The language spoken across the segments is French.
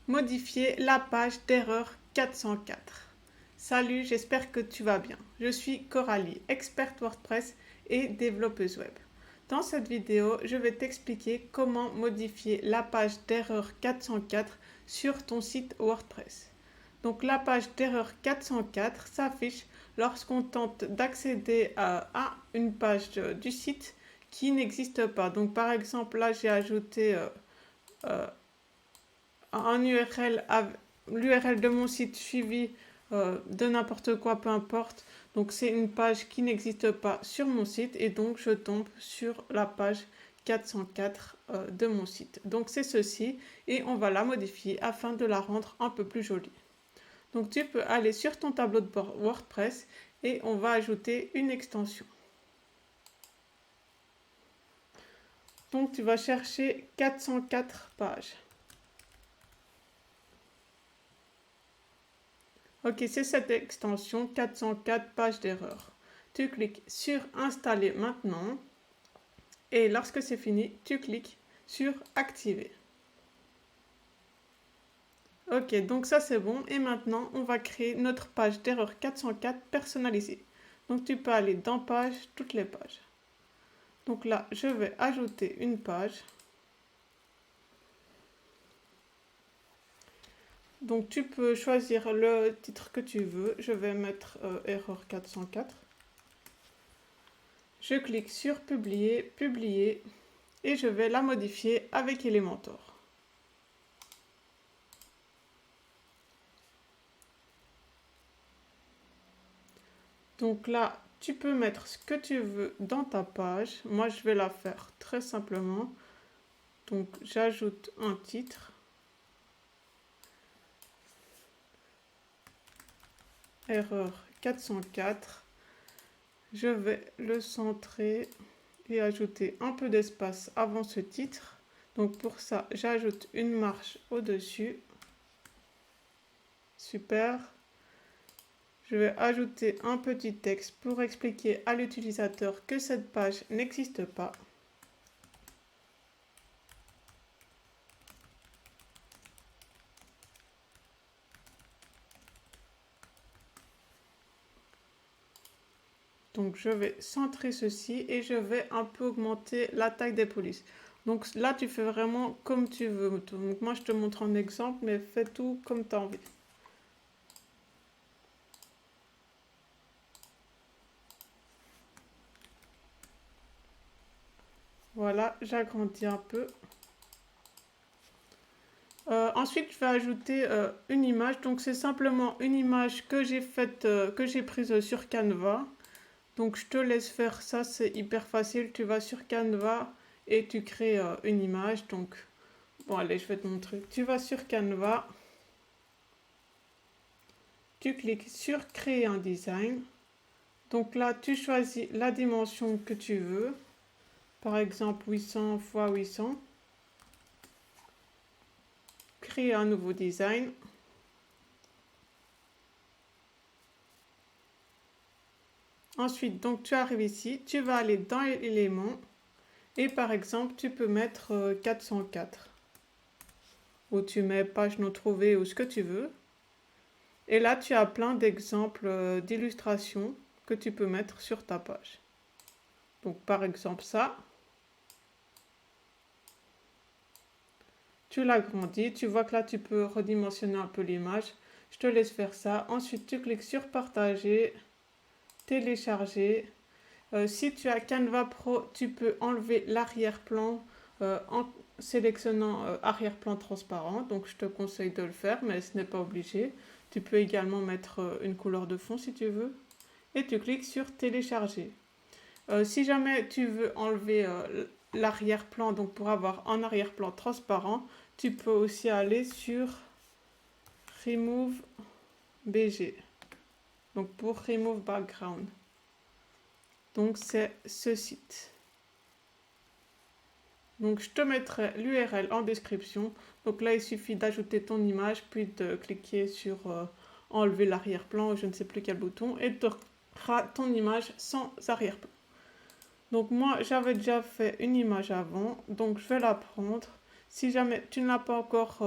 Modifier la page d'erreur 404. Salut, j'espère que tu vas bien. Je suis Coralie, experte WordPress et développeuse web. Dans cette vidéo, je vais t'expliquer comment modifier la page d'erreur 404 sur ton site WordPress. Donc la page d'erreur 404 s'affiche lorsqu'on tente d'accéder à une page du site qui n'existe pas. Donc par exemple, là j'ai ajouté un URL, l'URL de mon site suivi de n'importe quoi, peu importe. Donc c'est une page qui n'existe pas sur mon site et donc je tombe sur la page 404 de mon site. Donc c'est ceci et on va la modifier afin de la rendre un peu plus jolie. Donc tu peux aller sur ton tableau de bord WordPress et on va ajouter une extension. Donc tu vas chercher 404 pages. Ok, c'est cette extension 404 pages d'erreur. Tu cliques sur installer maintenant et lorsque c'est fini, tu cliques sur activer. Ok, donc ça c'est bon et maintenant on va créer notre page d'erreur 404 personnalisée. Donc tu peux aller dans page, toutes les pages. Donc là, je vais ajouter une page. Donc tu peux choisir le titre que tu veux. Je vais mettre erreur 404. Je clique sur publier, publier et je vais la modifier avec Elementor. Donc là, tu peux mettre ce que tu veux dans ta page. Moi, je vais la faire très simplement. Donc j'ajoute un titre. Erreur 404. Je vais le centrer et ajouter un peu d'espace avant ce titre. Donc pour ça, j'ajoute une marge au-dessus. Super. Je vais ajouter un petit texte pour expliquer à l'utilisateur que cette page n'existe pas. Donc je vais centrer ceci et je vais un peu augmenter la taille des polices. Donc là, tu fais vraiment comme tu veux. Donc moi, je te montre un exemple, mais fais tout comme tu as envie. Voilà, j'agrandis un peu. Ensuite, je vais ajouter une image. Donc c'est simplement une image que j'ai faite, que j'ai prise sur Canva. Donc je te laisse faire ça, c'est hyper facile. Tu vas sur Canva et tu crées une image. Donc bon, allez, je vais te montrer. Tu vas sur Canva. Tu cliques sur créer un design. Donc là, tu choisis la dimension que tu veux. Par exemple, 800 x 800. Créer un nouveau design. Ensuite, donc tu arrives ici, tu vas aller dans éléments et par exemple, tu peux mettre 404 ou tu mets page non trouvée ou ce que tu veux. Et là, tu as plein d'exemples d'illustrations que tu peux mettre sur ta page. Donc par exemple ça. Tu l'agrandis, tu vois que là tu peux redimensionner un peu l'image. Je te laisse faire ça. Ensuite, tu cliques sur partager, télécharger. Si tu as Canva Pro, tu peux enlever l'arrière-plan en sélectionnant arrière-plan transparent. Donc je te conseille de le faire, mais ce n'est pas obligé. Tu peux également mettre une couleur de fond si tu veux. Et tu cliques sur télécharger. Si jamais tu veux enlever l'arrière-plan, donc pour avoir un arrière-plan transparent, tu peux aussi aller sur Remove BG. Donc pour Remove Background. Donc c'est ce site. Donc je te mettrai l'URL en description. Donc là il suffit d'ajouter ton image puis de cliquer sur enlever l'arrière-plan ou je ne sais plus quel bouton et tu auras ton image sans arrière-plan. Donc moi j'avais déjà fait une image avant, donc je vais la prendre. Si jamais tu ne l'as pas encore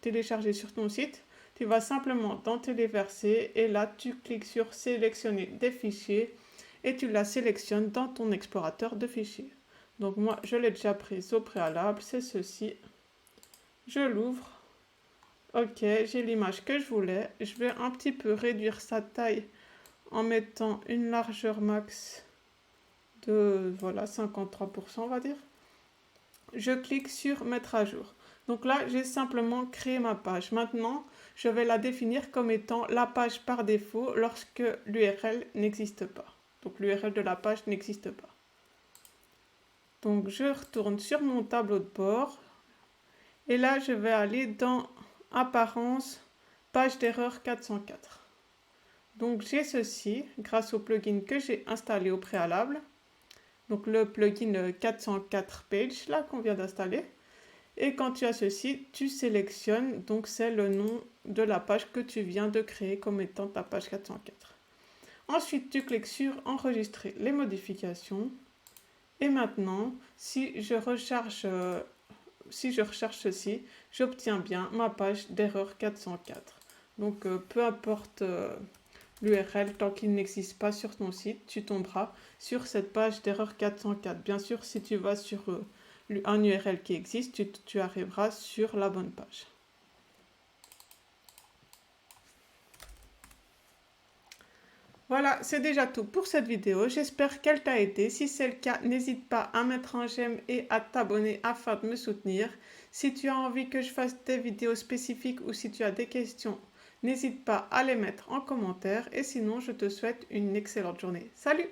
téléchargé sur ton site, tu vas simplement dans téléverser et là tu cliques sur sélectionner des fichiers et tu la sélectionnes dans ton explorateur de fichiers. Donc moi je l'ai déjà prise au préalable, c'est ceci. Je l'ouvre. Ok, j'ai l'image que je voulais. Je vais un petit peu réduire sa taille en mettant une largeur max de voilà 53% on va dire. Je clique sur mettre à jour. Donc là, j'ai simplement créé ma page. Maintenant, je vais la définir comme étant la page par défaut lorsque l'URL n'existe pas. Donc l'URL de la page n'existe pas. Donc je retourne sur mon tableau de bord. Et là, je vais aller dans Apparence, page d'erreur 404. Donc j'ai ceci grâce au plugin que j'ai installé au préalable. Donc le plugin 404 Page là qu'on vient d'installer. Et quand tu as ceci, tu sélectionnes, donc c'est le nom de la page que tu viens de créer comme étant ta page 404. Ensuite, tu cliques sur enregistrer les modifications. Et maintenant, si je recherche ceci, j'obtiens bien ma page d'erreur 404. Donc peu importe l'URL, tant qu'il n'existe pas sur ton site, tu tomberas sur cette page d'erreur 404. Bien sûr, si tu vas sur un URL qui existe, tu arriveras sur la bonne page. Voilà, c'est déjà tout pour cette vidéo. J'espère qu'elle t'a aidé. Si c'est le cas, n'hésite pas à mettre un j'aime et à t'abonner afin de me soutenir. Si tu as envie que je fasse des vidéos spécifiques ou si tu as des questions, n'hésite pas à les mettre en commentaire. Et sinon, je te souhaite une excellente journée. Salut!